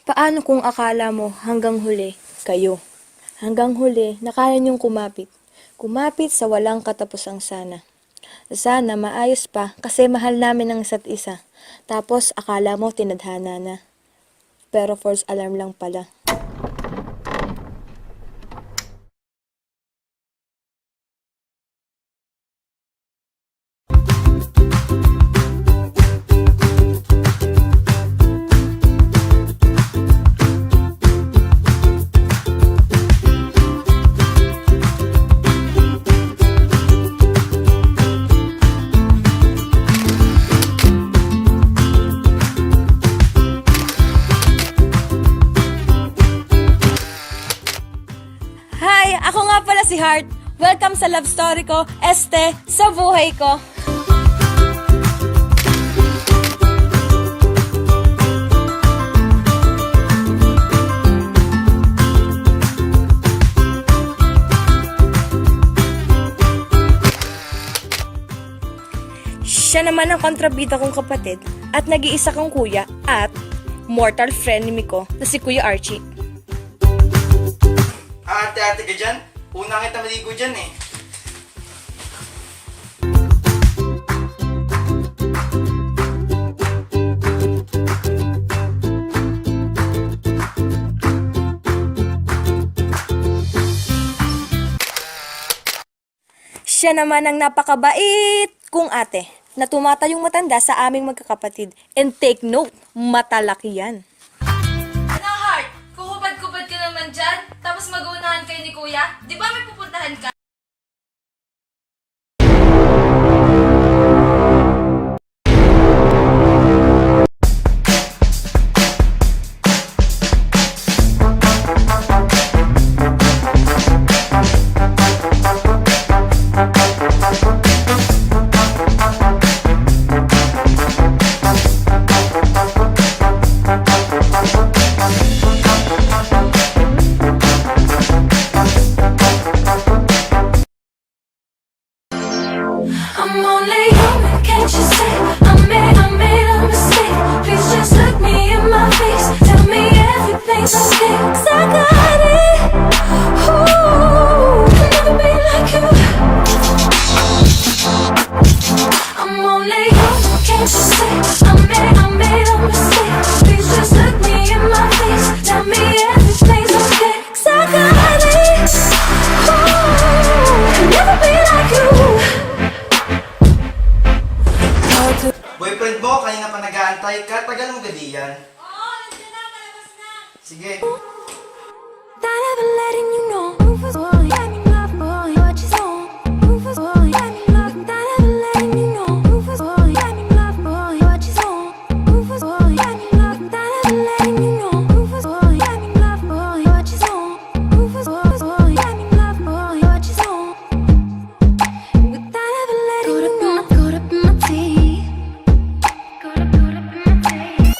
Paano kung akala mo hanggang huli, kayo? Hanggang huli na kaya niyong kumapit. Kumapit sa walang katapusang sana. Sana maayos pa kasi mahal namin ang isa't isa. Tapos akala mo tinadhana na. Pero false alarm lang pala. Hi! Ako nga pala si Heart. Welcome sa love story ko, sa buhay ko. Siya naman ang kontrabida kong kapatid at nag-iisa kong kuya at mortal frenemy ko na si Kuya Archie. Ate ka dyan? Una kita maligo dyan eh. Siya naman ang napakabait kong ate na tumatayong matanda sa aming magkakapatid. And take note, matalaki yan. Ano, Heart? Kuhubad-kubad ka naman dyan? Tapos mag-uunahan kayo ni Kuya? Di ba may pupuntahan ka? I'm only human, can't you see? I made a mistake. Please just look me in my face. Tell me everything's okay. 'Cause I got it. Ooh, I'll never be like you. I'm only human, can't you see? I made a mistake. Please just look me in my face. Tell me everything's okay. 'Cause I got it. Ooh, I'll never be like you. Boyfriend mo, kanina pa nag-aantay ka. Tagal mo gadi yan. Oo, nandiyan na, palabas na. Sige. Not ever letting you know. Rufus boy, I mean love boy, what you know? Rufus boy, I mean love. Not ever letting you know. Rufus boy, I mean love boy, what you know? Rufus boy, I mean love. Not ever letting you know. Rufus boy, I mean love boy, what you know? Rufus boy, I mean love boy, what you know? Without ever letting you know. Caught up in my teeth. Caught up in my teeth.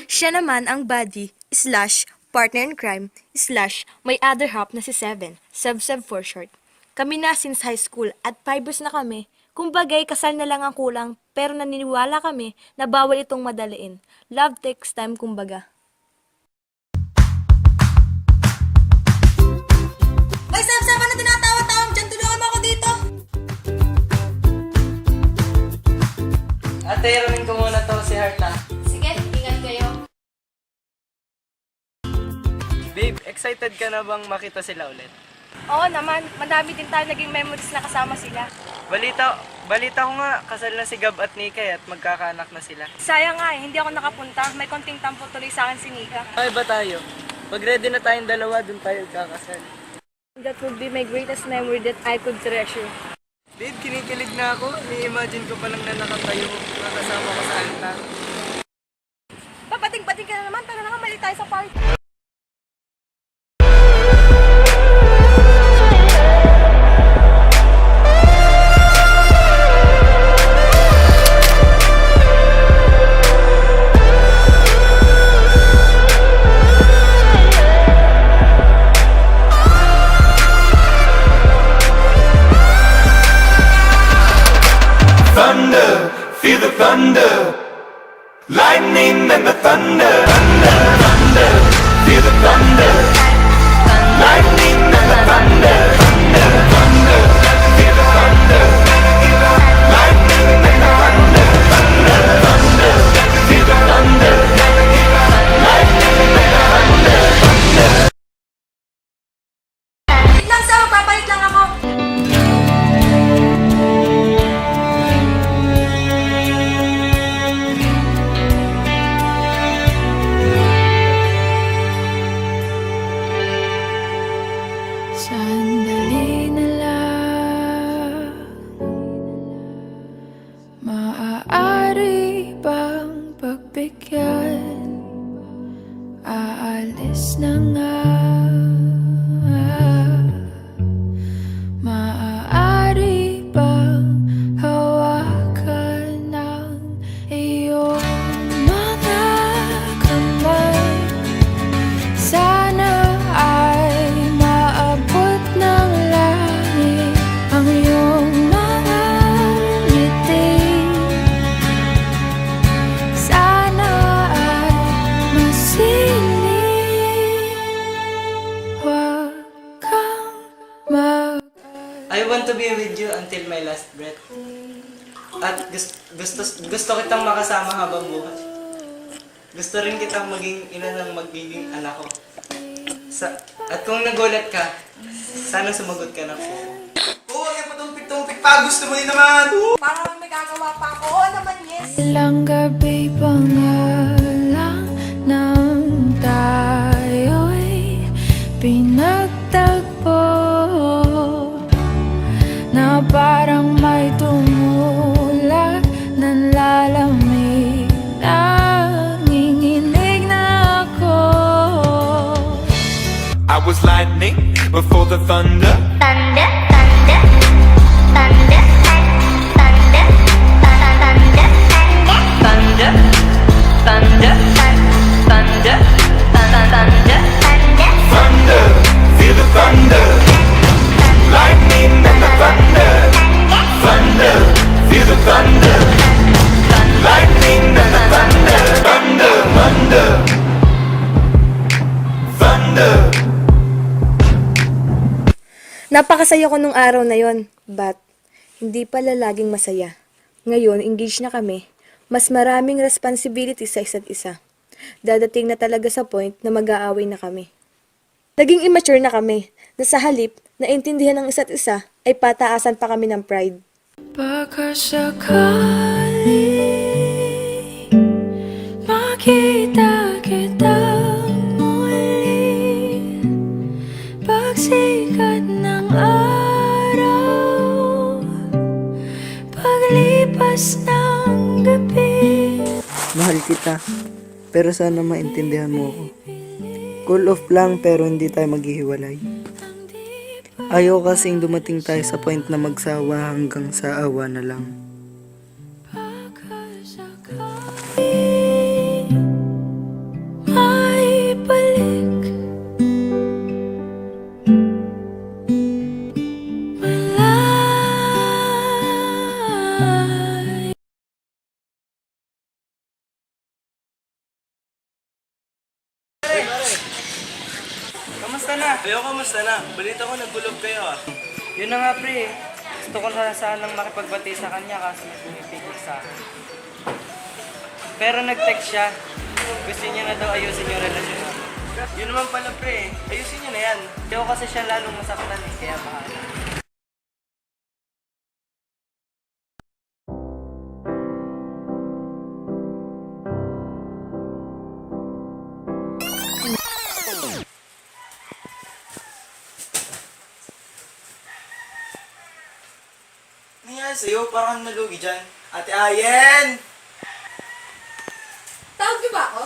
Siya naman ang buddy / partner in crime / may other half na si Seven, Seb for short. Kami na since high school at 5 years na kami. Kumbagay, kasal na lang ang kulang pero naniniwala kami na bawal itong madaliin. Love takes time kumbaga. Hoy, Sab, ano tinatawa-tawa mo dyan? Tulungan mo ako dito. Ate, iramin ko muna to si Heart ha. Sige, ingat kayo. Babe, excited ka na bang makita sila ulit? Oo naman, madami din tayo naging memories na kasama sila. Balita ko nga, kasal na si Gab at Nikay at magkakaanak na sila. Sayang nga hindi ako nakapunta. May konting tampo tuloy sa akin si Nika. Ay ba tayo? Pag ready na tayong dalawa, dun tayo kakasal. That would be my greatest memory that I could treasure. Babe, kinikilig na ako. Ni-imagine ko pa lang na nakatayo, nakasama ko sa altar. Papating-pating ka na naman, tara na nga, mali tayo sa party. Hear the thunder, lightning and the thunder, thunder, thunder. Hear the thunder, lightning and the thunder, thunder, thunder. Hear the thunder, lightning and the thunder, thunder, thunder. Hear the thunder, lightning and the thunder, thunder. Wait lang, Sao. Papalit lang ako. Sandali na lang, maaari bang pagbigyan? Aalis na nga. Maaari bang hawakan ng iyong mga kamay? Sana ay maabot ng langit ang iyong mga ngiti. Sana ay masiling, huwag kang I want to be with you until my last breath. At gusto kitang makasama habang buhay. Gusto rin kitang maging ina ng magiging anak ko. At kung nagulat ka, sana sumagot ka ng oo. Huwag yung patumpik-tumpik pa. Gusto mo din naman. Parang may gagawa pa ako. Oo naman, yes. Ilang gabi pa nga lang nang tayo'y pinagtagpo, na parang may tumulak ng lalamig. Nanginginig na ako. I was lightning before the thunder. Thunder, thunder, thunder, thunder, thunder, thunder, thunder, thunder, thunder, Thunder, feel the thunder, lightning and the thunder, thunder, feel the thunder, lightning and the thunder, thunder, thunder, thunder. Napakasaya ko nung araw na yon, but hindi pala laging masaya. Ngayon, engaged na kami. Mas maraming responsibility sa isa't isa. Dadating na talaga sa point na mag-aaway na kami. Naging immature na kami, na sa halip na intindihan ng isa't isa ay pataasan pa kami ng pride. Baka sakali makita kita muli, pagsikat ng araw, paglipas ng gabi. Mahal kita, pero sana maintindihan mo ako. Cool off lang pero hindi tayo maghihiwalay. Ayaw kasing dumating tayo sa point na magsawa hanggang sa awa na lang. May balik malay. Kamusta na? Ayo, kamusta na? Balita ko nagulog kayo ah. Yun na nga pre, gusto ko na sanang makipagbati sa kanya kaso may pumipigil sa akin. Pero nag-text siya, gusto niya na daw ayusin yung relasyon namin. Yun naman pala pre, ayusin nyo na yan. Ayaw kasi siya lalong masaktan eh, kaya bahala. Nangyari sa'yo, parang nalugi dyan. Ate Ayen! Tawag niyo ba ako?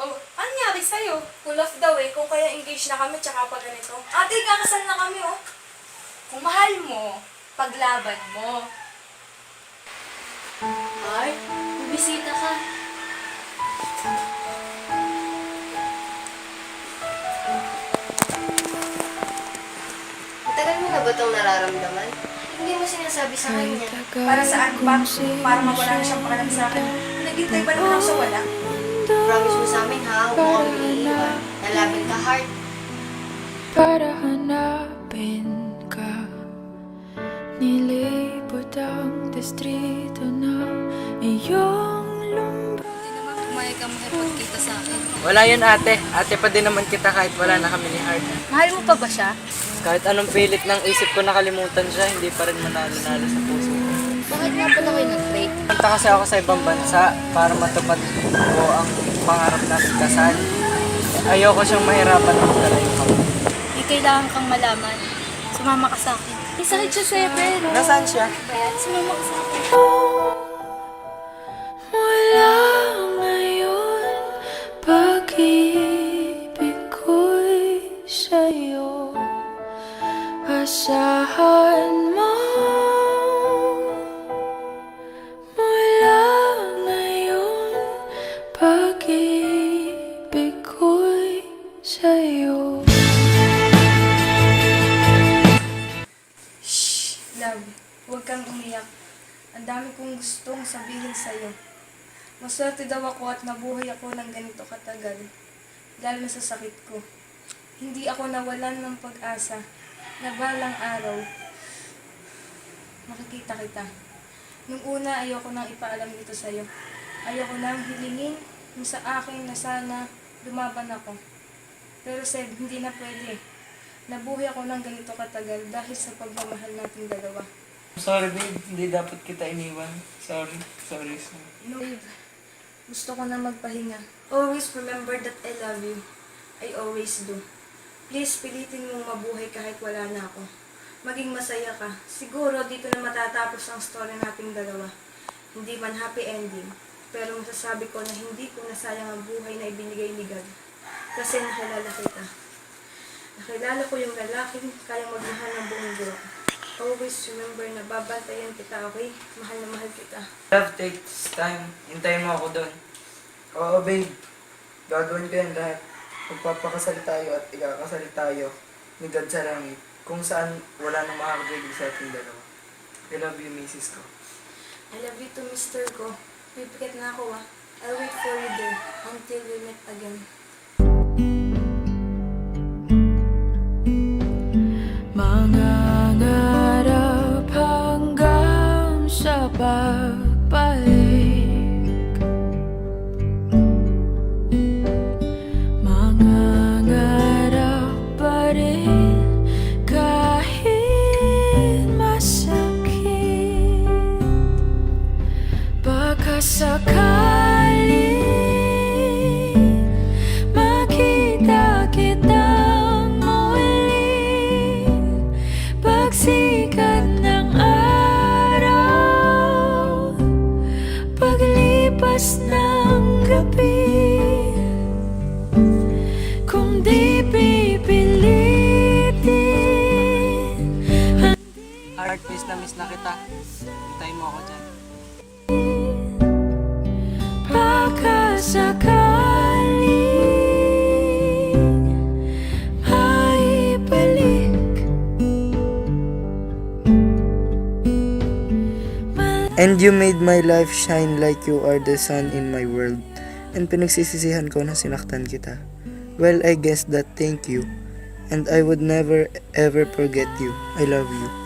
Oh, ano nangyari sa'yo? Full of the way, kung kaya engaged na kami tsaka pa ganito. Ate, kakasal na kami, oh. Kung mahal mo, paglaban mo. Ay, bibisita ka. Matagal mo na ba itong nararamdaman? hindi mo sinasabi sa kanya? Para saan ba? Para mawala na siyang pakalam sa akin. Naghintay ba naman ako sa wala? Promise mo sa amin ha, huwag mo kami iiwan. Lalaban ka hard. Para hanapin ka. Nilipot ang distrito na iyong lumbay. Hindi naman pumayag kang makipagkita sa akin. Wala yun ate. Ate pa din naman kita kahit wala na kami ni Hart. Mahal mo pa ba siya? Kahit anong pilit ng isip ko nakalimutan siya, hindi pa rin manalo-nalo sa puso ko. Bakit nga pala kayo nag-break? Punta kasi ako sa ibang bansa para matupad ko ang pangarap na kasal. Ayoko siyang mahirapan ng magkalayo kami. May kailangan kang malaman. Sumama ka sa akin. May sakit siya sa pero... Nasaan siya? Bayan, sumama ka sa akin. Mula ngayon, pag-ibig ko'y sa'yo. Asahan mo. Mula ngayon, pag-ibig ko'y sa'yo. Love, huwag kang umiyak. Ang dami kong gustong sabihin sa'yo. Maswerte daw ako at nabuhay ako ng ganito katagal. Lalo na sa sakit ko. Hindi ako nawalan ng pag-asa na balang araw makikita kita. Nung una, ayoko nang ipaalam ito sa'yo. Ayoko nang hilingin mo sa akin na sana lumaban ako. Pero Seb, hindi na pwede. Nabuhay ako ng ganito katagal dahil sa pagmamahal nating dalawa. Sorry babe, hindi dapat kita iniwan. Sorry. No, babe. Gusto ko na magpahinga. Always remember that I love you. I always do. Please, pilitin mong mabuhay kahit wala na ako. Maging masaya ka. Siguro dito na matatapos ang story nating dalawa. Hindi man happy ending. Pero masasabi ko na hindi ko nasayang ang buhay na ibinigay ni God. Kasi nakilala kita. Nakilala ko yung lalaking kayang magmahal ng buong buo. Always remember na babantayan kita, okay? Mahal na mahal kita. Love takes time. Hintayin mo ako doon. Oo babe, gagawin ko yan lahat. Magpapakasal tayo at ikakasal tayo ni God sa langit kung saan wala nang makakagigil sa ating dalawa. I love you, misis ko. I love you too, mister ko. Pipikit na ako, ah. I'll wait for you there until we meet again. Mangangarap hanggang sa pagbalik. Mangangarap pa rin kahit masakit. Baka sakaling makita kitang muli. Pagsikat ng araw, paglipas ng gabi, kung di pipilitin. Heart, miss na kita. Hintayin mo ako dyan. Baka sakaling maibalik. And you made my life shine like you are the sun in my world. And pinagsisisihan ko na sinaktan kita. Well, I guess that thank you. And I would never ever forget you. I love you.